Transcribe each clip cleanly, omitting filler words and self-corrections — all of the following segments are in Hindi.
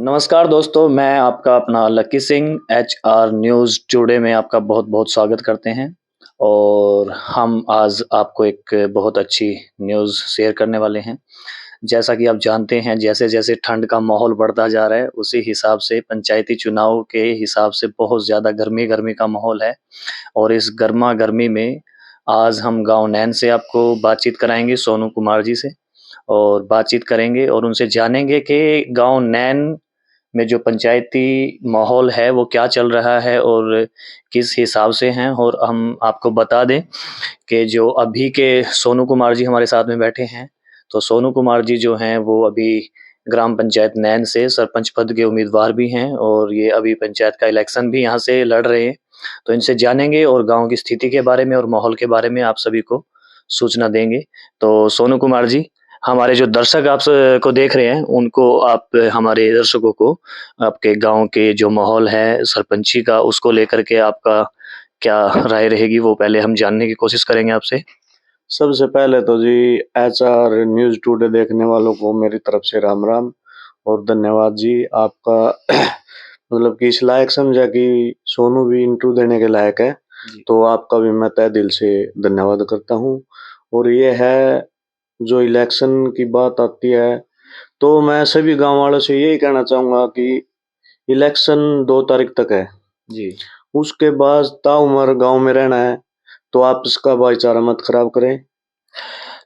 नमस्कार दोस्तों, मैं आपका अपना lucky Singh HR news today में आपका बहुत-बहुत स्वागत करते हैं और हम आज आपको एक बहुत अच्छी न्यूज़ शेयर करने वाले हैं। जैसा कि आप जानते हैं, जैसे-जैसे ठंड का माहौल बढ़ता जा रहा है, उसी हिसाब से पंचायती चुनाव के हिसाब से बहुत ज़्यादा गर्मी-गर्मी का माहौल है और इस गरमा-गर्मी में आज हम गाँव नैन से आपको बातचीत कराएँगे सोनू कुमार जी से और बातचीत करेंगे और उनसे जानेंगे कि गाँव नैन में जो पंचायती माहौल है वो क्या चल रहा है और किस हिसाब से हैं और हम आपको बता दें कि जो अभी के सोनू कुमार जी हमारे साथ में बैठे हैं, तो सोनू कुमार जी जो हैं वो अभी ग्राम पंचायत नैन से सरपंच पद के उम्मीदवार भी हैं और ये अभी पंचायत का इलेक्शन भी यहाँ से लड़ रहे हैं। तो इनसे जानेंगे और गाँव की स्थिति के बारे में और माहौल के बारे में आप सभी को सूचना देंगे। तो सोनू कुमार जी, हमारे जो दर्शक आप स को देख रहे हैं, उनको आप हमारे दर्शकों को आपके गाँव के जो माहौल है सरपंची का, उसको लेकर के आपका क्या राय रहेगी, वो पहले हम जानने की कोशिश करेंगे आपसे। सबसे पहले तो जी एचआर न्यूज़ टुडे देखने वालों को मेरी तरफ से राम राम और धन्यवाद जी आपका। मतलब कि इस लायक समझा कि सोनू भी इंटरव्यू देने के लायक है, तो आपका भी मैं तहे दिल से धन्यवाद करता हूँ। और ये है जो इलेक्शन की बात आती है, तो मैं सभी गांव वालों से यही कहना चाहूंगा कि इलेक्शन 2 तारीख तक है जी। उसके बाद ताउम्र गांव में रहना है, तो आप इसका भाईचारा मत खराब करें।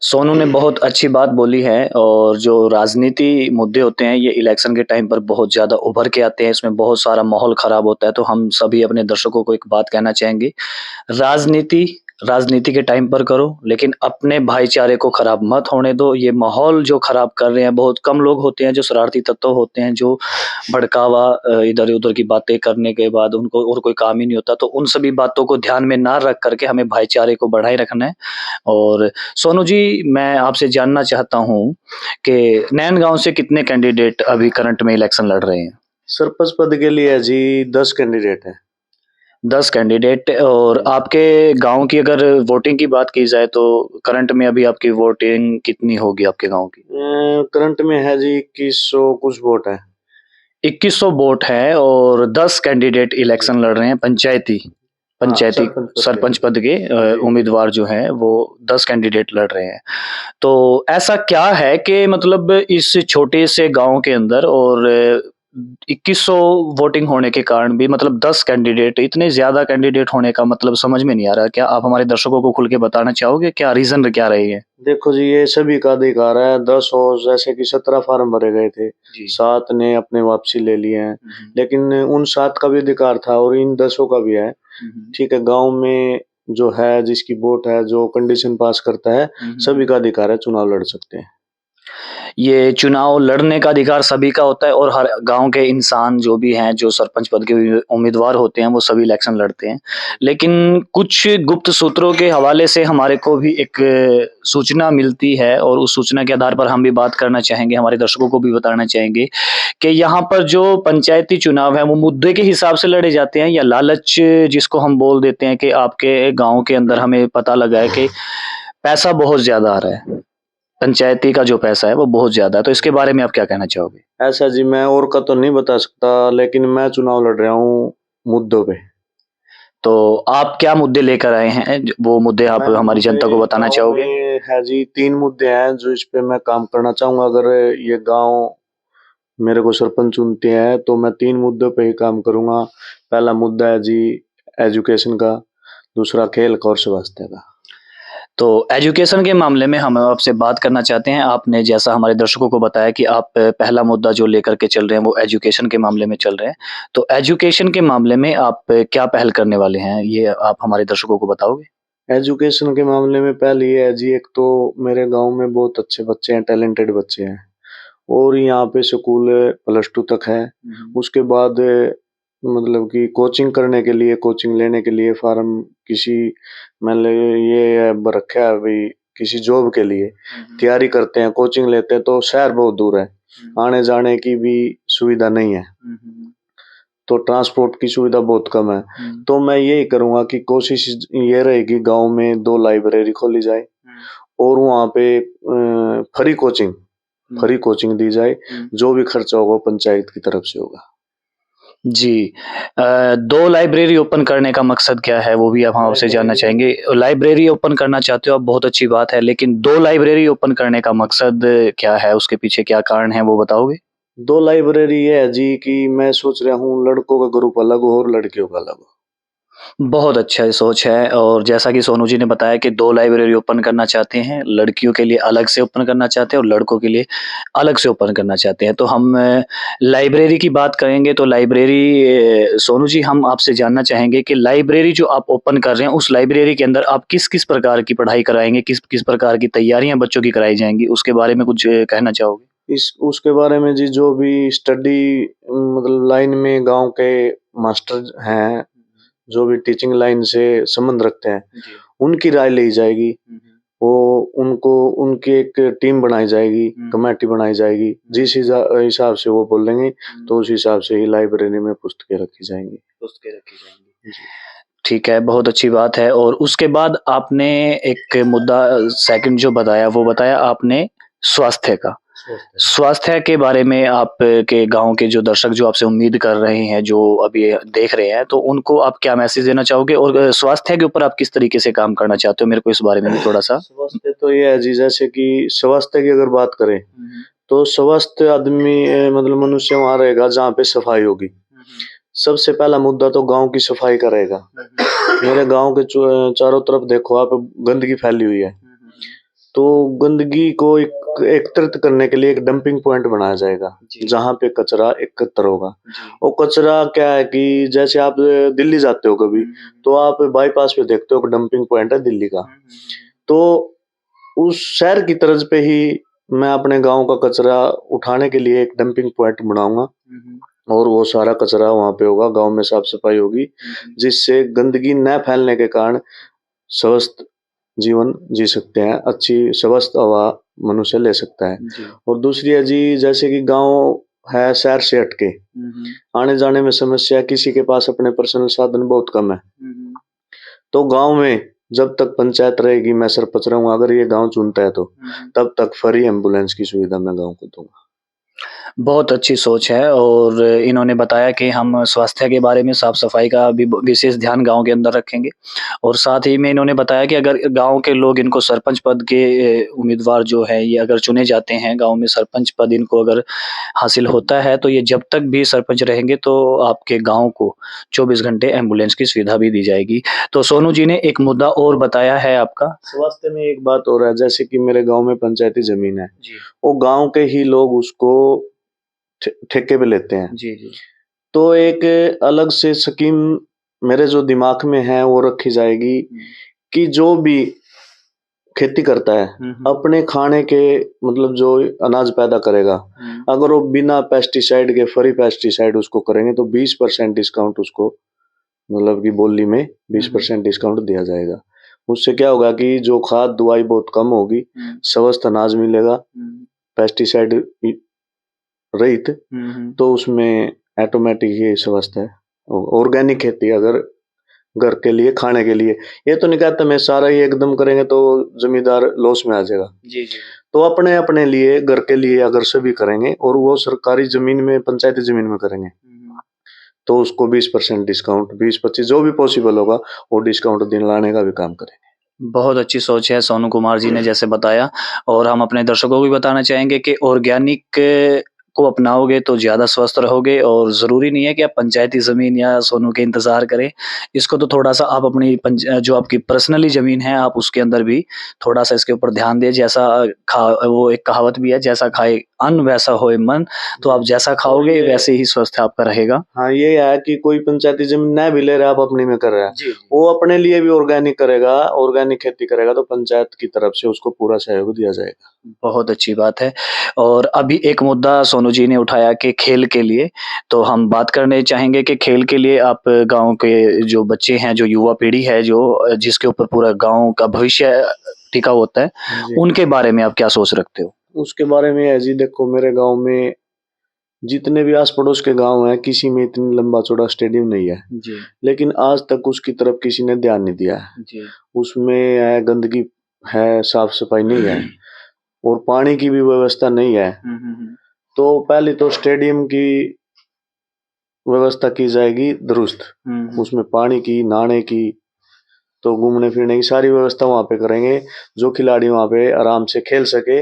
सोनू ने बहुत अच्छी बात बोली है और जो राजनीति मुद्दे होते हैं, ये इलेक्शन के टाइम पर बहुत ज़्यादा उभर के आते हैं, इसमें बहुत सारा माहौल खराब होता है, तो हम सभी अपने दर्शकों को एक बात कहना चाहेंगे, राजनीति राजनीति के टाइम पर करो, लेकिन अपने भाईचारे को खराब मत होने दो। ये माहौल जो खराब कर रहे हैं, बहुत कम लोग होते हैं जो शरारती तत्व होते हैं, जो भड़कावा इधर-उधर की बातें करने के बाद उनको और कोई काम ही नहीं होता, तो उन सभी बातों को ध्यान में ना रख कर के हमें भाईचारे को बढ़ाए रखना है। और सोनू जी, मैं आपसे जानना चाहता हूँ कि नैन गाँव से कितने कैंडिडेट अभी करंट में इलेक्शन लड़ रहे हैं? सरपंच पद के लिए जी 10 कैंडिडेट हैं। 10 कैंडिडेट और आपके गाँव की अगर वोटिंग की बात की जाए तो करंट में अभी आपकी वोटिंग कितनी होगी आपके गाँव की? करंट में है जी 2100 कुछ वोट है। 2100 वोट है और 10 कैंडिडेट इलेक्शन लड़ रहे हैं पंचायती सरपंच पद के उम्मीदवार जो हैं वो 10 कैंडिडेट लड़ रहे हैं। तो ऐसा क्या है कि मतलब इस छोटे से गाँव के अंदर और 2100 वोटिंग होने के कारण भी मतलब 10 कैंडिडेट इतने ज़्यादा कैंडिडेट होने का मतलब समझ में नहीं आ रहा। क्या आप हमारे दर्शकों को खुल के बताना चाहोगे क्या रीज़न क्या रही है? देखो जी, ये सभी का अधिकार है। 10 और जैसे कि 17 फार्म भरे गए थे, जी। 7 ने अपने वापसी ले लिए हैं, लेकिन उन 7 का भी अधिकार था और इन 10 का भी है। ठीक है, गाँव में जो है जिसकी वोट है, जो कंडीशन पास करता है, सभी का अधिकार है, चुनाव लड़ सकते हैं। ये चुनाव लड़ने का अधिकार सभी का होता है और हर गाँव के इंसान जो भी हैं, जो सरपंच पद के उम्मीदवार होते हैं, वो सभी इलेक्शन लड़ते हैं। लेकिन कुछ गुप्त सूत्रों के हवाले से हमारे को भी एक सूचना मिलती है और उस सूचना के आधार पर हम भी बात करना चाहेंगे, हमारे दर्शकों को भी बताना चाहेंगे कि यहाँ पर जो पंचायती चुनाव है, वो मुद्दे के हिसाब से लड़े जाते हैं या लालच जिसको हम बोल देते हैं कि आपके गाँव के अंदर हमें पता लगा है कि पैसा बहुत ज़्यादा आ रहा है। पंचायती का जो पैसा है वो बहुत ज़्यादा है, तो इसके बारे में आप क्या कहना चाहोगे? ऐसा जी मैं और का तो नहीं बता सकता, लेकिन मैं चुनाव लड़ रहा हूँ मुद्दों पे। तो आप क्या मुद्दे लेकर आए हैं? वो मुद्दे आप हमारी जनता को बताना चाहोगे? है जी 3 मुद्दे हैं जो इस पे मैं काम करना चाहूँगा। अगर ये गाँव मेरे को सरपंच चुनते हैं तो मैं 3 मुद्दों पे ही काम करूँगा। पहला मुद्दा है जी एजुकेशन का, दूसरा खेल का और स्वास्थ्य का। तो एजुकेशन के मामले में हम आपसे बात करना चाहते हैं। आपने जैसा हमारे दर्शकों को बताया कि आप पहला मुद्दा जो लेकर के चल रहे हैं वो एजुकेशन के मामले में चल रहे हैं। तो एजुकेशन के मामले में आप क्या पहल करने वाले हैं? ये आप हमारे दर्शकों को बताओगे? एजुकेशन के मामले में पहले ये है जी, एक तो मेरे गाँव में बहुत अच्छे बच्चे हैं, टैलेंटेड बच्चे हैं और यहाँ पे स्कूल +2 तक है। उसके बाद मतलब कि कोचिंग करने के लिए, कोचिंग लेने के लिए फार्म किसी मतलब ये रखा है अभी किसी जॉब के लिए तैयारी करते हैं, कोचिंग लेते हैं, तो शहर बहुत दूर है, आने जाने की भी सुविधा नहीं है, तो ट्रांसपोर्ट की सुविधा बहुत कम है। तो मैं यही करूँगा कि कोशिश ये रहेगी गाँव में 2 लाइब्रेरी खोली जाए और वहाँ पे फ्री कोचिंग फ्री कोचिंग दी जाए, जो भी खर्चा होगा वो पंचायत की तरफ से होगा। जी। 2 लाइब्रेरी ओपन करने का मकसद क्या है? वो भी अब हम आपसे जानना चाहेंगे। लाइब्रेरी ओपन करना चाहते हो आप, बहुत अच्छी बात है, लेकिन 2 लाइब्रेरी ओपन करने का मकसद क्या है? उसके पीछे क्या कारण है, वो बताओगे? 2 लाइब्रेरी ये है जी कि मैं सोच रहा हूँ लड़कों का ग्रुप अलग हो और लड़कियों का अलग हो। बहुत अच्छा सोच है और जैसा कि सोनू जी ने बताया कि 2 लाइब्रेरी ओपन करना चाहते हैं, लड़कियों के लिए अलग से ओपन करना चाहते हैं और लड़कों के लिए अलग से ओपन करना चाहते हैं। तो हम लाइब्रेरी की बात करेंगे तो लाइब्रेरी सोनू जी हम आपसे जानना चाहेंगे कि लाइब्रेरी जो आप ओपन कर रहे हैं, उस लाइब्रेरी के अंदर आप किस-किस प्रकार की पढ़ाई कराएँगे? किस-किस प्रकार की तैयारियाँ बच्चों की कराई जाएँगी? उसके बारे में कुछ कहना चाहोगे? इस उसके बारे में जी जो भी स्टडी मतलब लाइन में गाँव के मास्टर हैं, जो भी टीचिंग लाइन से संबंध रखते हैं, जी। उनकी राय ली जाएगी। वो उनको उनकी एक टीम बनाई जाएगी, कमेटी बनाई जाएगी, जिस हिसाब से वो बोलेंगे तो उस हिसाब से ही लाइब्रेरी में पुस्तकें रखी जाएँगी। जी। ठीक है, बहुत अच्छी बात है और उसके बाद आपने एक मुद्दा सेकंड जो बताया, वो बताया आपने स्वास्थ्य का। स्वास्थ्य के बारे में आप के गाँव के जो दर्शक जो आपसे उम्मीद कर रहे हैं, जो अभी देख रहे हैं, तो उनको आप क्या मैसेज देना चाहोगे? और स्वास्थ्य के ऊपर आप किस तरीके से काम करना चाहते हो? मेरे को इस बारे में भी थोड़ा-सा स्वास्थ्य तो ये है जी जैसे कि स्वास्थ्य की अगर बात करें, तो स्वस्थ आदमी मतलब मनुष्य वहाँ रहेगा जहाँ पे सफाई होगी। सबसे पहला मुद्दा तो गाँव की सफाई का रहेगा। मेरे गाँव के चारों तरफ देखो आप गंदगी फैली हुई है। तो गंदगी को एकत्रित करने के लिए एक डंपिंग पॉइंट बनाया जाएगा, जहाँ पे कचरा एकत्र होगा। वो कचरा क्या है कि जैसे आप दिल्ली जाते हो कभी, तो आप बाईपास पे देखते हो कि डंपिंग पॉइंट है दिल्ली का। तो उस शहर की तर्ज पे ही मैं अपने गाँव का कचरा उठाने के लिए एक डंपिंग पॉइंट बनाऊँगा और वो सारा कचरा वहाँ पे होगा, गाँव में साफ-सफाई होगी, जिससे गंदगी न फैलने के कारण स्वस्थ जीवन जी सकते हैं, अच्छी स्वस्थ हवा मनुष्य ले सकता है। और दूसरी है जी जैसे कि गाँव है शहर से हट के, आने-जाने में समस्या, किसी के पास अपने पर्सनल साधन बहुत कम है। तो गाँव में जब तक पंचायत रहेगी, मैं सरपंच रहूँगा, अगर ये गाँव चुनता है तो, तब तक फ्री एम्बुलेंस की सुविधा मैं गाँव को दूँगा। बहुत अच्छी सोच है और इन्होंने बताया कि हम स्वास्थ्य के बारे में, साफ-सफाई का भी ब विशेष ध्यान गाँव के अंदर रखेंगे और साथ ही में इन्होंने बताया कि अगर गाँव के लोग इनको सरपंच पद के उम्मीदवार जो हैं, ये अगर चुने जाते हैं, गाँव में सरपंच पद इनको अगर हासिल होता है, तो ये जब तक भी सरपंच रहेंगे, तो आपके गाँव को 24 घंटे एम्बुलेंस की सुविधा भी दी जाएगी। तो सोनू जी ने एक मुद्दा और बताया है आपका स्वास्थ्य में एक बात और है, जैसे कि मेरे गाँव में पंचायती ज़मीन है, वो गाँव के ही लोग उसको ठेके पे लेते हैं। जी, जी। तो एक अलग से स्कीम मेरे जो दिमाग में है वो रखी जाएगी कि जो भी खेती करता है, अपने खाने के मतलब जो अनाज पैदा करेगा, अगर वो बिना पेस्टिसाइड के फ्री पेस्टिसाइड उसको करेंगे तो 20% डिस्काउंट उसको मतलब कि बोली में 20% डिस्काउंट दिया जाएगा। उससे क्या होगा कि जो खाद दवाई बहुत कम होगी, स्वस्थ अनाज मिलेगा, पेस्टिसाइड रहित, तो उसमें ऑटोमेटिक ही स्वस्थ है। ऑर्गेनिक खेती अगर घर के लिए, खाने के लिए, ये तो नहीं कहता मैं सारा ही एकदम करेंगे तो जमींदार लॉस में आ जाएगा। जी, जी। तो अपने-अपने लिए, घर के लिए अगर सभी करेंगे और वो सरकारी ज़मीन में, पंचायती ज़मीन में करेंगे, तो उसको 20% डिस्काउंट, 20-25 जो भी पॉसिबल होगा, वो डिस्काउंट दिलाने का भी काम करेंगे। बहुत अच्छी सोच है सोनू कुमार जी ने जैसे बताया और हम अपने दर्शकों को भी बताना चाहेंगे कि ऑर्गेनिक को अपनाओगे तो ज़्यादा स्वस्थ रहोगे और ज़रूरी नहीं है कि आप पंचायती ज़मीन या सोनू के इंतज़ार करें। इसको तो थोड़ा-सा आप अपनी जो आपकी पर्सनली ज़मीन है, आप उसके अंदर भी थोड़ा-सा इसके ऊपर ध्यान दें। जैसा वो एक कहावत भी है, जैसा खाए अन्न वैसा होए मन, तो आप जैसा खाओगे वैसे ही स्वस्थ आपका रहेगा। हाँ, ये है कि कोई पंचायती ज़मीन ना भी ले रहा है, आप अपनी में कर रहा है, वो अपने लिए भी ऑर्गेनिक करेगा, ऑर्गेनिक खेती करेगा तो पंचायत की तरफ से उसको पूरा सहयोग दिया जाएगा। बहुत अच्छी बात है और अभी एक मुद्दा सोनू जी ने उठाया कि खेल के लिए, तो हम बात करने चाहेंगे कि खेल के लिए आप गाँव के जो बच्चे हैं, जो युवा पीढ़ी है, जो जिसके ऊपर पूरा गाँव का भविष्य टिका होता है, उनके बारे में आप क्या सोच रखते हो? उसके बारे में है जी देखो मेरे गाँव में जितने भी आस-पड़ोस के गाँव हैं, किसी में इतनी लंबा-चौड़ा स्टेडियम नहीं है। लेकिन आज तक उसकी तरफ किसी ने ध्यान नहीं दिया है। उसमें है गंदगी है, साफ-सफाई नहीं है। और पानी की भी व्यवस्था नहीं है। तो पहले तो स्टेडियम की व्यवस्था की जाएगी दुरुस्त, उसमें पानी की, नहाने की, तो घूमने फिरने की सारी व्यवस्था वहां पे करेंगे, जो खिलाड़ी वहां पे आराम से खेल सके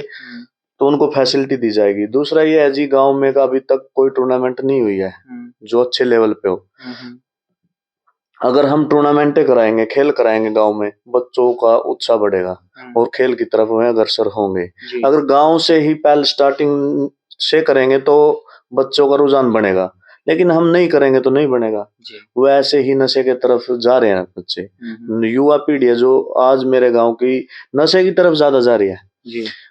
तो उनको फैसिलिटी दी जाएगी। दूसरा ये है जी, गांव में का अभी तक कोई टूर्नामेंट नहीं हुई है जो अच्छे लेवल पे हो। अगर हम टूर्नामेंटें कराएंगे, खेल कराएंगे गांव में, बच्चों का उत्साह बढ़ेगा और खेल की तरफ वे अग्रसर होंगे। अगर गांव से ही पहले स्टार्टिंग से करेंगे तो बच्चों का रुझान बनेगा, लेकिन हम नहीं करेंगे तो नहीं बनेगा। वो ऐसे ही नशे की तरफ जा रहे हैं बच्चे, युवा पीढ़ी है जो आज मेरे गांव की नशे की तरफ ज्यादा जा रही है।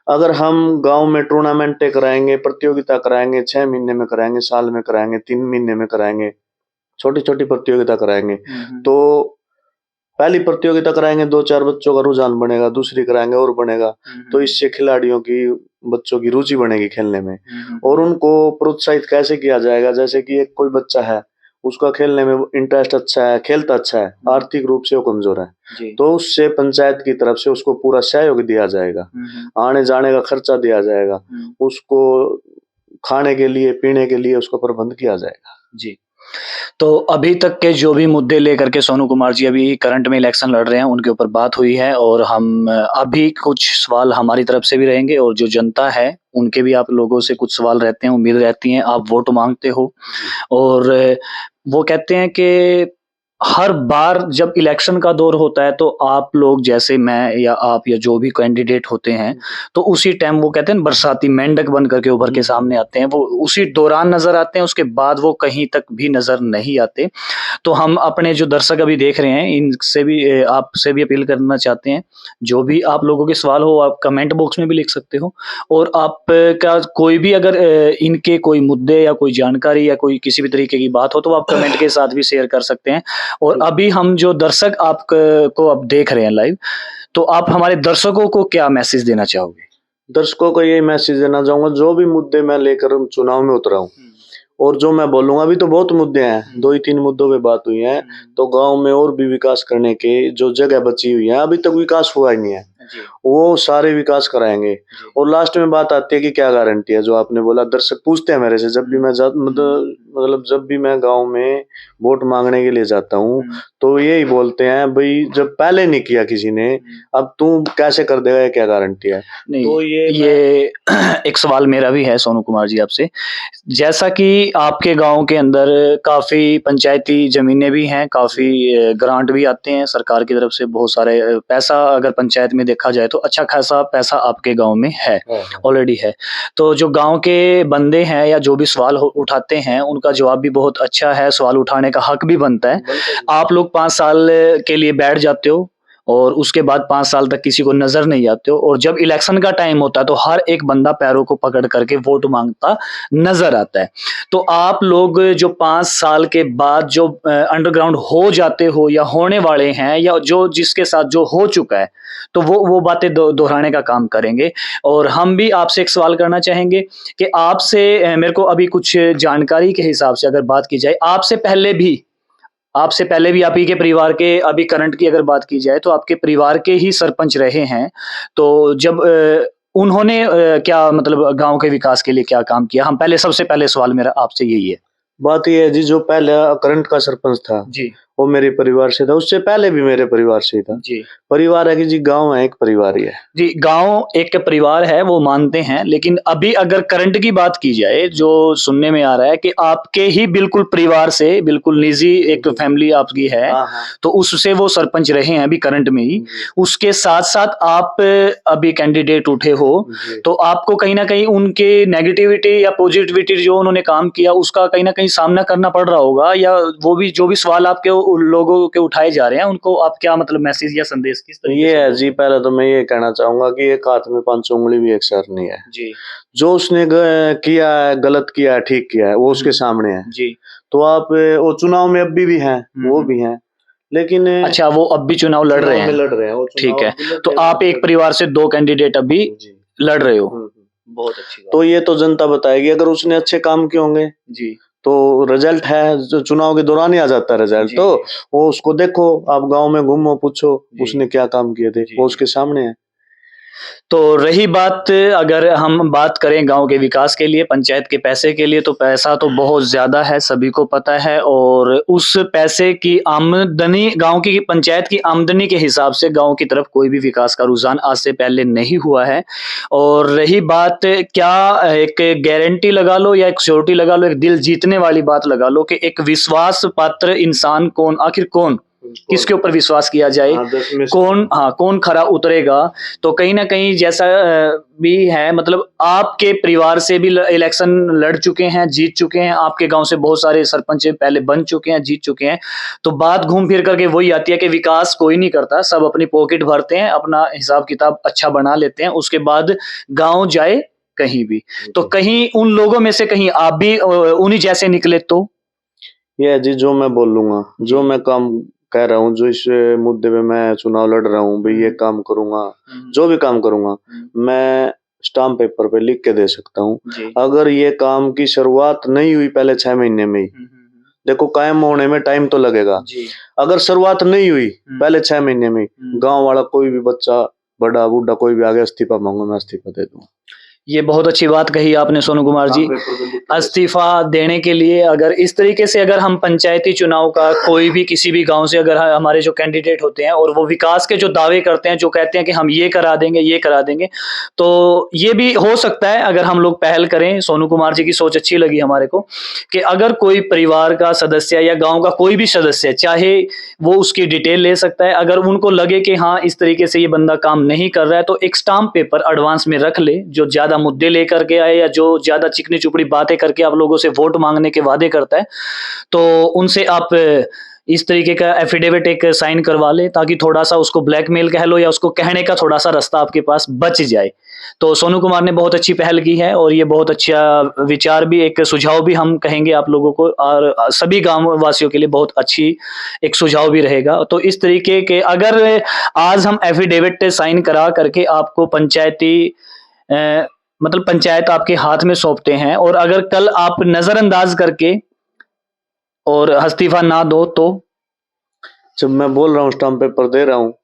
अगर हम गांव में टूर्नामेंटें कराएंगे, प्रतियोगिता कराएंगे, 6 महीने में कराएंगे, साल में कराएंगे, 3 महीने में कराएंगे, छोटी छोटी प्रतियोगिता कराएंगे, तो पहली प्रतियोगिता कराएंगे 2-4 बच्चों का रुझान बनेगा, दूसरी कराएंगे और बनेगा, तो इससे खिलाड़ियों की, बच्चों की रुचि बढ़ेगी खेलने में। और उनको प्रोत्साहित कैसे किया जाएगा, जैसे कि एक कोई बच्चा है, उसका खेलने में इंटरेस्ट अच्छा है, खेलता अच्छा है, आर्थिक रूप से वो कमजोर है, तो उससे पंचायत की तरफ से उसको पूरा सहयोग दिया जाएगा, आने जाने का खर्चा दिया जाएगा, उसको खाने के लिए, पीने के लिए उसका प्रबंध किया जाएगा। जी। तो अभी तक के जो भी मुद्दे लेकर के सोनू कुमार जी अभी करंट में इलेक्शन लड़ रहे हैं, उनके ऊपर बात हुई है और हम अभी कुछ सवाल हमारी तरफ से भी रहेंगे और जो जनता है उनके भी आप लोगों से कुछ सवाल रहते हैं, उम्मीद रहती है, आप वोट मांगते हो और वो कहते हैं कि हर बार जब इलेक्शन का दौर होता है तो आप लोग, जैसे मैं या आप या जो भी कैंडिडेट होते हैं, तो उसी टाइम वो कहते हैं बरसाती मेंढक बन करके उभर के सामने आते हैं, वो उसी दौरान नजर आते हैं, उसके बाद वो कहीं तक भी नजर नहीं आते। तो हम अपने जो दर्शक अभी देख रहे हैं, इनसे भी आपसे भी अपील करना चाहते हैं, जो भी आप लोगों के सवाल हो आप कमेंट बॉक्स में भी लिख सकते हो और आप का कोई भी अगर इनके कोई मुद्दे या कोई जानकारी या कोई किसी भी तरीके की बात हो तो आप कमेंट के साथ भी शेयर कर सकते हैं। और अभी हम जो दर्शक आप को अब देख रहे हैं लाइव, तो आप हमारे दर्शकों को क्या मैसेज देना चाहोगे? दर्शकों को यही मैसेज देना चाहूंगा, जो भी मुद्दे मैं लेकर चुनाव में उतरा हूँ और जो मैं बोलूंगा, अभी तो बहुत मुद्दे हैं, 2 ही 3 मुद्दों पे बात हुई है, तो गांव में और भी विकास करने के जो जगह बची हुई है, अभी तक विकास हुआ ही नहीं है, वो सारे विकास कराएंगे। और लास्ट में बात आती है कि क्या गारंटी है, जो आपने बोला, दर्शक पूछते हैं मेरे से, जब भी मैं मतलब जब भी मैं गांव में वोट मांगने के लिए जाता हूँ तो यही बोलते हैं, भाई जब पहले नहीं किया किसी ने, अब तू कैसे कर देगा, ये क्या गारंटी है। नहीं, तो ये एक सवाल मेरा भी है सोनू कुमार जी आपसे, जैसा कि आपके गांव के अंदर काफी पंचायती जमीनें भी हैं, काफी ग्रांट भी आते हैं सरकार की तरफ से, बहुत सारे पैसा अगर पंचायत में देखा जाए तो अच्छा खासा पैसा आपके गांव में है, ऑलरेडी है। तो जो गांव के बंदे हैं या जो भी सवाल उठाते हैं उनका जवाब भी बहुत अच्छा है, सवाल उठाने का हक भी बनता है। आप लोग 5 साल के लिए बैठ जाते हो और उसके बाद 5 साल तक किसी को नजर नहीं आते हो, और जब इलेक्शन का टाइम होता है तो हर एक बंदा पैरों को पकड़ करके वोट मांगता नजर आता है। तो आप लोग जो 5 साल के बाद जो अंडरग्राउंड हो जाते हो या होने वाले हैं या जो जिसके साथ जो हो चुका है, तो वो बातें दोहराने का काम करेंगे। और हम भी आपसे एक सवाल करना चाहेंगे कि आपसे मेरे को अभी कुछ जानकारी के हिसाब से अगर बात की जाए, आपसे पहले भी आप ही के परिवार के, अभी करंट की अगर बात की जाए तो आपके परिवार के ही सरपंच रहे हैं, तो जब उन्होंने क्या मतलब गांव के विकास के लिए क्या काम किया? हम पहले, सबसे पहले सवाल मेरा आपसे यही है। बात ये है जी, जो पहले करंट का सरपंच था जी, वो मेरे परिवार से था, उससे पहले भी मेरे परिवार से ही था जी। परिवार है कि जी, गांव है, एक परिवार ही है जी, गांव एक परिवार है वो मानते हैं, लेकिन अभी अगर करंट की बात की जाए, जो सुनने में आ रहा है कि आपके ही बिल्कुल परिवार से, बिल्कुल निजी एक फैमिली आपकी है, तो उससे वो सरपंच रहे हैं अभी करंट में ही, उसके साथ साथ आप अभी कैंडिडेट उठे हो, तो आपको कहीं ना कहीं उनके नेगेटिविटी या पॉजिटिविटी जो उन्होंने काम किया उसका कहीं ना कहीं सामना करना पड़ रहा होगा, या वो भी जो भी सवाल आपके लोगों के उठाए जा रहे हैं उनको आप क्या मतलब मैसेज या संदेश किस तरीके ये है जी, पहले तो मैं ये कहना चाहूंगा कि एक हाथ में 5 उंगली भी एक सार नहीं है जी। जो उसने किया है, गलत किया है, ठीक किया है, वो उसके सामने है जी। तो आप, वो चुनाव में अभी भी हैं, वो भी हैं, लेकिन अच्छा, वो अब भी चुनाव लड़ रहे हैं, ठीक है। तो आप एक परिवार से 2 कैंडिडेट अभी लड़ रहे हो, बहुत अच्छी बात। तो ये तो जनता बताएगी, अगर उसने अच्छे काम किए होंगे जी, तो रिजल्ट है, जो चुनाव के दौरान ही आ जाता है रिजल्ट, तो वो उसको देखो, आप गांव में घूमो, पूछो उसने क्या काम किए थे, वो उसके सामने है। तो रही बात, अगर हम बात करें गाँव के विकास के लिए, पंचायत के पैसे के लिए, तो पैसा तो बहुत ज़्यादा है, सभी को पता है और उस पैसे की आमदनी, गाँव की पंचायत की आमदनी के हिसाब से गाँव की तरफ कोई भी विकास का रुझान आज से पहले नहीं हुआ है। और रही बात, क्या एक गारंटी लगा लो या एक श्योरिटी लगा लो, एक दिल जीतने वाली बात लगा लो कि एक विश्वास पात्र इंसान कौन, आखिर कौन, किसके ऊपर विश्वास किया जाए, कौन खरा उतरेगा। तो कहीं न कहीं जैसा भी है, मतलब आपके परिवार से भी इलेक्शन लड़ चुके हैं, जीत चुके हैं, आपके गाँव से बहुत सारे सरपंच पहले बन चुके हैं, जीत चुके हैं। तो बात घूम फिर करके वही आती है कि विकास कोई नहीं करता, सब अपनी पॉकेट भरते हैं, अपना हिसाब-किताब अच्छा बना लेते हैं, उसके बाद गाँव जाए कहीं भी। तो कहीं उन लोगों में से कहीं आप भी उन्हीं जैसे निकले तो? ये जी जो मैं बोलूँगा, जो मैं काम कह रहा हूँ, जो इस मुद्दे पे मैं चुनाव लड़ रहा हूँ, भई ये काम करूँगा, जो भी काम करूँगा, मैं स्टाम्प पेपर पे लिख के दे सकता हूँ। अगर ये काम की शुरुआत नहीं हुई पहले 6 महीने में ही, देखो कायम होने में टाइम तो लगेगा। अगर शुरुआत नहीं हुई पहले 6 महीने में, गाँव वाला कोई भी बच्चा, बड़ा, बूढ़ा कोई भी आगे इस्तीफा माँगो, मैं इस्तीफा दे दूँगा। ये बहुत अच्छी बात कही आपने सोनू कुमार जी। इस्तीफा देने के लिए अगर इस तरीके से अगर हम पंचायती चुनाव का कोई भी किसी भी गाँव से अगर हमारे जो कैंडिडेट होते हैं और वो विकास के जो दावे करते हैं, जो कहते हैं कि हम ये करा देंगे, तो ये भी हो सकता है अगर हम लोग पहल करें। सोनू कुमार जी की सोच अच्छी लगी हमारे को कि अगर कोई परिवार का सदस्य या गाँव का कोई भी सदस्य, चाहे वो उसकी डिटेल ले सकता है, अगर उनको लगे कि हाँ, इस तरीके से ये बंदा काम नहीं कर रहा है, तो एक स्टाम्प पेपर एडवांस में रख ले, जो ज़्यादा मुद्दे लेकर के आए या जो ज़्यादा चिकनी-चुपड़ी बातें करके आप लोगों से वोट माँगने के वादे करता है, तो उनसे आप इस तरीके का एफिडेविट एक साइन करवा लें, ताकि थोड़ा-सा उसको ब्लैकमेल कह लो या उसको कहने का थोड़ा-सा रास्ता आपके पास बच जाए। तो सोनू कुमार ने बहुत अच्छी पहल की है और ये बहुत अच्छा विचार भी, एक सुझाव भी हम कहेंगे आप लोगों को, और सभी गाँव वासियों के लिए बहुत अच्छी एक सुझाव भी रहेगा। तो इस तरीके के अगर आज हम एफिडेविट साइन करा करके आपको पंचायती मतलब पंचायत आपके हाथ में सौंपते हैं और अगर कल आप नज़रअंदाज करके और इस्तीफा ना दो तो? जब मैं बोल रहा हूँ स्टाम्प पेपर दे रहा हूँ,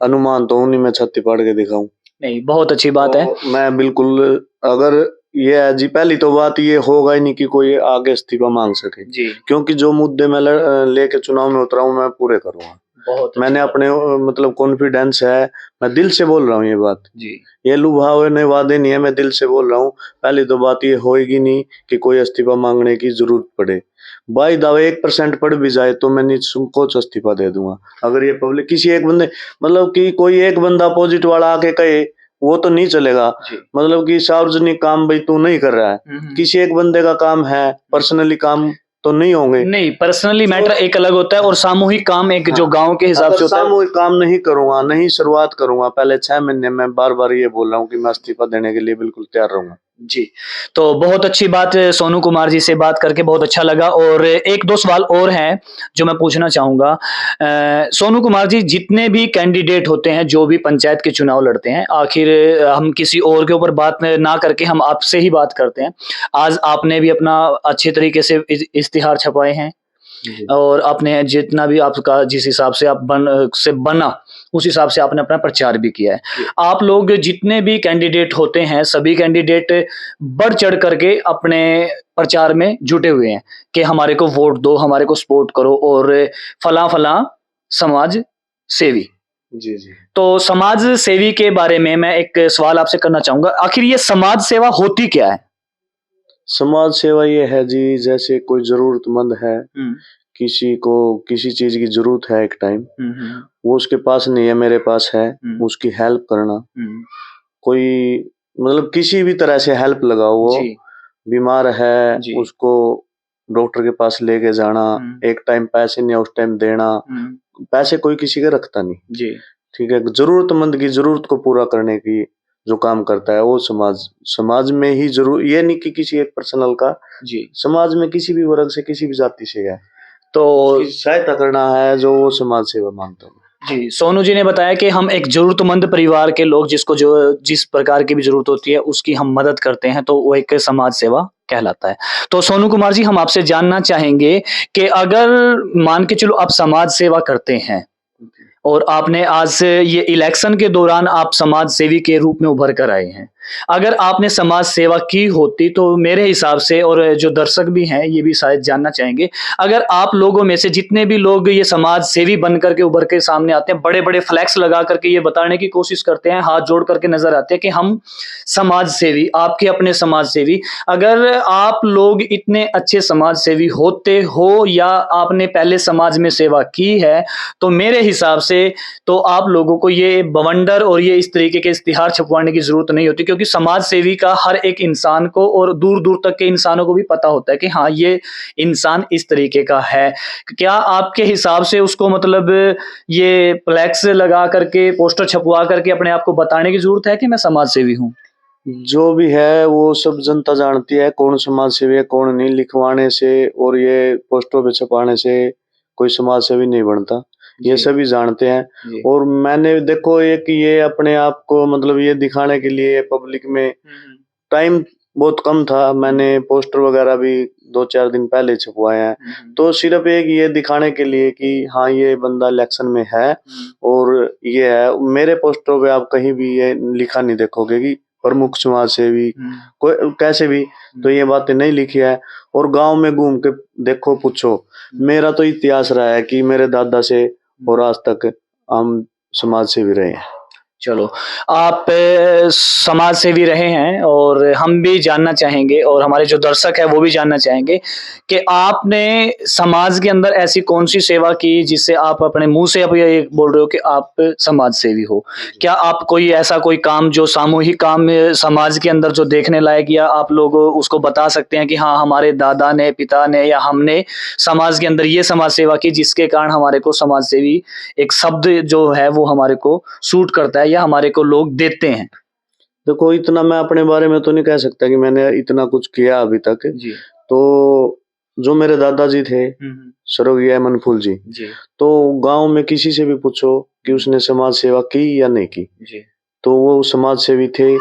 अनुमान तो उन्हीं में छत्ती फाड़ के दिखाऊं। नहीं, बहुत अच्छी बात है। मैं बिल्कुल, अगर ये है जी, पहली तो बात ये होगा ही नहीं कि कोई आगे इस्तीफा मांग सके जी, क्योंकि जो मुद्दे मैं लेके चुनाव में उतरा हूँ मैं पूरे करूँगा। मैंने अपने मतलब कॉन्फिडेंस है, मैं दिल से बोल रहा हूँ ये बात जी, ये लुभावने वादे नहीं है, मैं दिल से बोल रहा हूँ। पहली तो बात ये होएगी नहीं कि कोई इस्तीफा मांगने की जरूरत पड़े। बाई दावे 1% पड़ भी जाए तो मैं निसंकोच इस्तीफा दे दूंगा। अगर ये पब्लिक किसी एक बंदे, मतलब कि कोई एक बंदा अपोजिट वाला आके कहे, वो तो नहीं चलेगा। मतलब कि सार्वजनिक काम भाई तू नहीं कर रहा है, किसी एक बंदे का काम है, पर्सनली काम तो नहीं होंगे। नहीं, पर्सनली मैटर एक अलग होता है और सामूहिक काम एक जो गांव के हिसाब से होता है। सामूहिक काम नहीं करूंगा, नहीं शुरुआत करूंगा पहले 6 महीने में, बार-बार ये बोल रहा हूँ कि मैं इस्तीफा देने के लिए बिल्कुल तैयार रहूंगा। जी, तो बहुत अच्छी बात, सोनू कुमार जी से बात करके बहुत अच्छा लगा और 1-2 सवाल और हैं जो मैं पूछना चाहूँगा। सोनू कुमार जी, जितने भी कैंडिडेट होते हैं, जो भी पंचायत के चुनाव लड़ते हैं, आखिर हम किसी और के ऊपर बात ना करके हम आपसे ही बात करते हैं। आज आपने भी अपना अच्छे तरीके से इश्तिहार छपवाए हैं और आपने जितना भी आपका जिस हिसाब से आप बना, उस हिसाब से आपने अपना प्रचार भी किया है। आप लोग जितने भी कैंडिडेट होते हैं, सभी कैंडिडेट बढ़ चढ़ करके अपने प्रचार में जुटे हुए हैं कि हमारे को वोट दो, हमारे को सपोर्ट करो और फलां-फलां समाज सेवी। जी, जी। तो समाज सेवी के बारे में मैं एक सवाल आपसे करना चाहूँगा, आखिर ये समाज सेवा होती क्या है? समाज सेवा ये है जी, जैसे कोई ज़रूरतमंद है, किसी को किसी चीज़ की ज़रूरत है एक टाइम, वो उसके पास नहीं है, मेरे पास है, उसकी हेल्प करना। कोई मतलब किसी भी तरह से हेल्प लगाओ, वो बीमार है, उसको डॉक्टर के पास लेके जाना, एक टाइम पैसे नहीं है उस टाइम देना, पैसे कोई किसी के रखता नहीं जी, ठीक है। ज़रूरतमंद की ज़रूरत को पूरा करने की जो काम करता है वो समाज में ही जरूर, ये नहीं कि किसी एक पर्सनल का जी, समाज में किसी भी वर्ग से, किसी भी जाति से है तो सहायता करना है, जो वो समाज सेवा मानता हूँ। जी, सोनू जी ने बताया कि हम एक ज़रूरतमंद परिवार के लोग, जिसको जो जिस प्रकार की भी ज़रूरत होती है उसकी हम मदद करते हैं, तो वो एक समाज सेवा कहलाता है। तो सोनू कुमार जी, हम आपसे जानना चाहेंगे कि अगर मान के चलो आप समाज सेवा करते हैं और आपने आज से ये इलेक्शन के दौरान आप समाज सेवी के रूप में उभर कर आए हैं। अगर आपने समाज सेवा की होती तो मेरे हिसाब से, और जो दर्शक भी हैं ये भी शायद जानना चाहेंगे, अगर आप लोगों में से जितने भी लोग ये समाज सेवी बन कर के उभर के सामने आते हैं, बड़े-बड़े फ्लैक्स लगा करके ये बताने की कोशिश करते हैं, हाथ जोड़ करके नज़र आते हैं कि हम समाज सेवी, आपके अपने समाज सेवी, अगर आप लोग इतने अच्छे समाज सेवी होते हो या आपने पहले समाज में सेवा की है, तो मेरे हिसाब से तो आप लोगों को ये बवंडर और ये इस तरीके के इश्तिहार छपवाने की ज़रूरत नहीं होती, क्योंकि समाज सेवी का हर एक इंसान को और दूर-दूर तक के इंसानों को भी पता होता है कि हाँ, ये इंसान इस तरीके का है। क्या आपके हिसाब से उसको मतलब ये फ्लेक्स लगा करके, पोस्टर छपवा करके अपने आप को बताने की ज़रूरत है कि मैं समाज सेवी हूँ? जो भी है वो सब जनता जानती है, कौन समाज सेवी है, कौन नहीं। लिखवाने से और ये पोस्टरों पे छपाने से कोई समाज सेवी नहीं बनता, ये जी, सभी जानते हैं। जी। और मैंने देखो एक ये अपने आप को मतलब ये दिखाने के लिए पब्लिक में हुँ, हुँ। टाइम बहुत कम था, मैंने पोस्टर वगैरह भी 2-4 दिन पहले छपवाए हैं। हुँ, हुँ। तो सिर्फ़ एक ये दिखाने के लिए कि हाँ, ये बंदा इलेक्शन में है हुँ, और ये है। मेरे पोस्टरों पे आप कहीं भी ये लिखा नहीं देखोगे कि प्रमुख समाज सेवी, हुँ, कोई कैसे भी, तो हुँ, ये बातें नहीं लिखी है। और गाँव में घूम के देखो, पूछो, हुँ, मेरा तो इतिहास रहा है कि मेरे दादा से हुँ। और आज तक हम समाज सेवी रहे हैं। चलो, आप समाज सेवी रहे हैं और हम भी जानना चाहेंगे और हमारे जो दर्शक हैं वो भी जानना चाहेंगे कि आपने समाज के अंदर ऐसी कौन-सी सेवा की जिससे आप अपने मुँह से अब ये बोल रहे हो कि आप समाज सेवी हो? क्या आप कोई ऐसा कोई काम जो सामूहिक काम समाज के अंदर जो देखने लायक, या आप लोग उसको बता सकते हैं कि हाँ, हमारे दादा ने, पिता ने या हमने समाज के अंदर ये समाज सेवा की जिसके कारण हमारे को समाज सेवी एक शब्द जो है वो हमारे को सूट करता है या हमारे को लोग देते हैं। देखो, इतना मैं अपने बारे में तो नहीं कह सकता कि मैंने इतना कुछ किया अभी तक। जी। तो जो मेरे दादाजी थे, हुँ, हुँ। स्वर्गीय मनफूल जी, जी, तो गाँव में किसी से भी पूछो कि उसने समाज सेवा की या नहीं की, जी, तो वो समाज सेवी थे।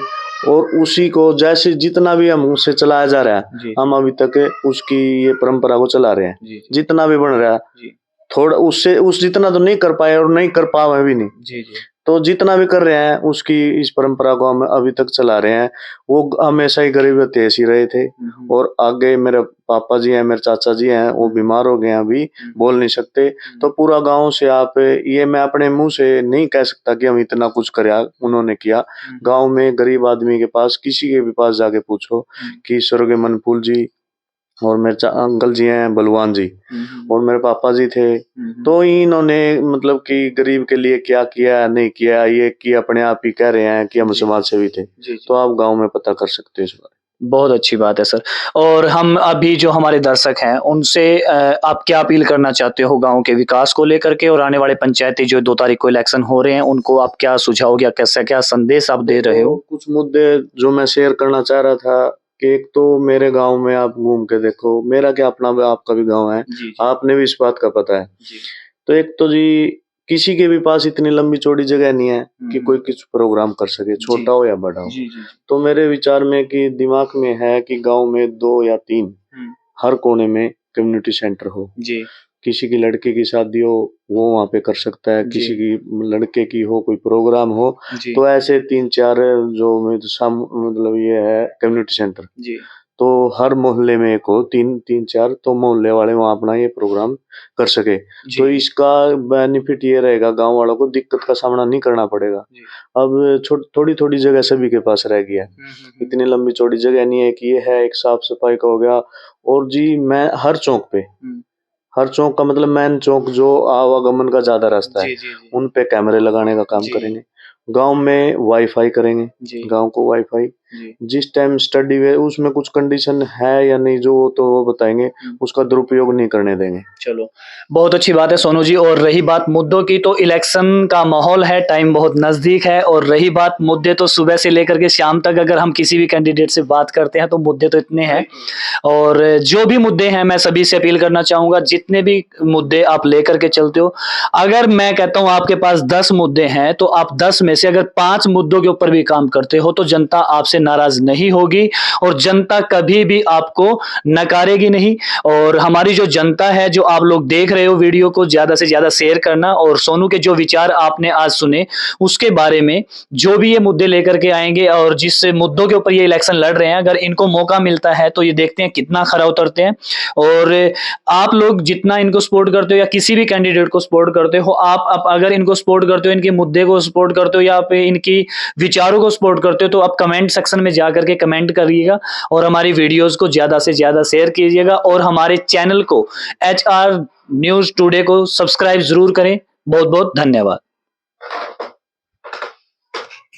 और उसी को जैसे जितना भी हम उससे चलाया जा रहा है, जी, हम अभी तक उसकी ये परंपरा को चला रहे हैं। जी, जी, जितना भी बन रहा है, जी, थोड़ा उससे उस जितना तो नहीं कर पाए और नहीं कर पावे भी नहीं। जी, जी। तो जितना भी कर रहे हैं उसकी इस परंपरा को हम अभी तक चला रहे हैं। वो हमेशा ही गरीब देश ही रहे थे। हुँ, हुँ, और आगे मेरे पापा जी हैं, मेरे चाचा जी हैं, वो बीमार हो गए हैं अभी, हुँ, बोल नहीं सकते। हुँ, तो पूरा गाँव से आप ये मैं अपने मुँह से नहीं कह सकता कि हम इतना कुछ करा उन्होंने किया। हुँ, गाँव में गरीब आदमी के पास, किसी के भी पास जाके पूछो हुँ, कि स्वर्गीय मनफूल जी और मेरे अंकल जी हैं बलवान जी हुँ, हुँ, और मेरे पापा जी थे। हुँ, हुँ। तो इन्होंने मतलब कि गरीब के लिए क्या किया, नहीं किया, ये कि अपने आप ही कह रहे हैं कि हम जी, समाज सेवी थे। जी, जी। तो आप गाँव में पता कर सकते हो इस बारे बहुत अच्छी बात है सर। और हम अभी जो हमारे दर्शक हैं उनसे आप क्या अपील करना चाहते हो गाँव के विकास को लेकर के, और आने वाले पंचायती जो 2 तारीख को इलेक्शन हो रहे हैं उनको आप क्या सुझाव या कैसा क्या संदेश आप में। दे रहे देखो, हो? कुछ मुद्दे जो मैं शेयर करना चाह रहा था कि एक तो मेरे गाँव में आप घूम के देखो, मेरा क्या अपना आपका भी गाँव है, जी, जी, आपने भी इस बात का पता है। जी। तो एक तो जी, किसी के भी पास इतनी लंबी-चौड़ी जगह नहीं है हुँ, कि हुँ। कोई कुछ प्रोग्राम कर सके, जी। छोटा हो या बड़ा हो। जी, जी, जी। तो मेरे विचार में कि दिमाग में है कि गाँव में 2 या 3 हुँ। हर कोने में कम्युनिटी सेंटर हो। जी, किसी की लड़के की शादी हो, वो वहाँ पे कर सकता है, जी, किसी की लड़के की हो, कोई प्रोग्राम हो, जी, तो ऐसे 3-4 जो मतलब ये है कम्युनिटी सेंटर। जी, तो हर मोहल्ले में एक हो, 3-3-4, तो मोहल्ले वाले वहाँ अपना ये प्रोग्राम कर सके। तो जी, इसका बेनिफिट ये रहेगा, गाँव वालों को दिक्कत का सामना नहीं करना पड़ेगा। जी। अब थोड़ी-थोड़ी जगह सभी के पास रह गया है। हुँ, हुँ, हुँ। इतनी लंबी चौड़ी जगह नहीं है कि ये है एक साफ-सफाई का हो गया। और जी मैं हर चौक पे, हुँ। हर चौक का मतलब मेन चौक जो आवागमन का ज़्यादा रास्ता है, जी, जी, जी। उन पे कैमरे लगाने का काम जी, करेंगे। गाँव में वाई-फाई करेंगे, जी, गाँव को वाई-फाई। जी। जिस टाइम स्टडी वे उसमें कुछ कंडीशन है या नहीं जो तो वो बताएँगे, हुँ। उसका दुरुपयोग नहीं करने देंगे। चलो, बहुत अच्छी बात है सोनू जी। और रही बात मुद्दों की, तो इलेक्शन का माहौल है, टाइम बहुत नज़दीक है, और रही बात मुद्दे, तो सुबह से लेकर के शाम तक अगर हम किसी भी कैंडिडेट से बात करते हैं तो मुद्दे तो इतने हैं। और जो भी मुद्दे हैं मैं सभी से अपील करना चाहूँगा, जितने भी मुद्दे आप लेकर के चलते हो, अगर मैं कहता हूँ आपके पास 10 मुद्दे हैं तो आप 10 में से अगर 5 मुद्दों के ऊपर भी काम करते हो तो जनता आपसे आपसे नाराज नहीं होगी और जनता कभी भी आपको नकारेगी नहीं। और हमारी जो जनता है, जो आप लोग देख रहे हो वीडियो को, ज्यादा से ज्यादा शेयर करना। और सोनू के जो विचार आपने आज सुने उसके बारे में, जो भी ये मुद्दे लेकर के आएंगे और जिस मुद्दों के ऊपर ये इलेक्शन लड़ रहे हैं, अगर इनको मौका मिलता है तो ये देखते हैं कितना खरा उतरते हैं। और आप लोग जितना इनको सपोर्ट करते हो या किसी भी कैंडिडेट को सपोर्ट करते हो, आप अगर इनको सपोर्ट करते हो, इनके मुद्दे को सपोर्ट करते हो या आप इनकी विचारों को सपोर्ट करते हो, तो आप कमेंट सेक्शन में जाकर के कमेंट करिएगा और हमारी वीडियोस को ज्यादा से ज्यादा शेयर कीजिएगा और हमारे चैनल को HR न्यूज टुडे को सब्सक्राइब जरूर करें। बहुत बहुत धन्यवाद।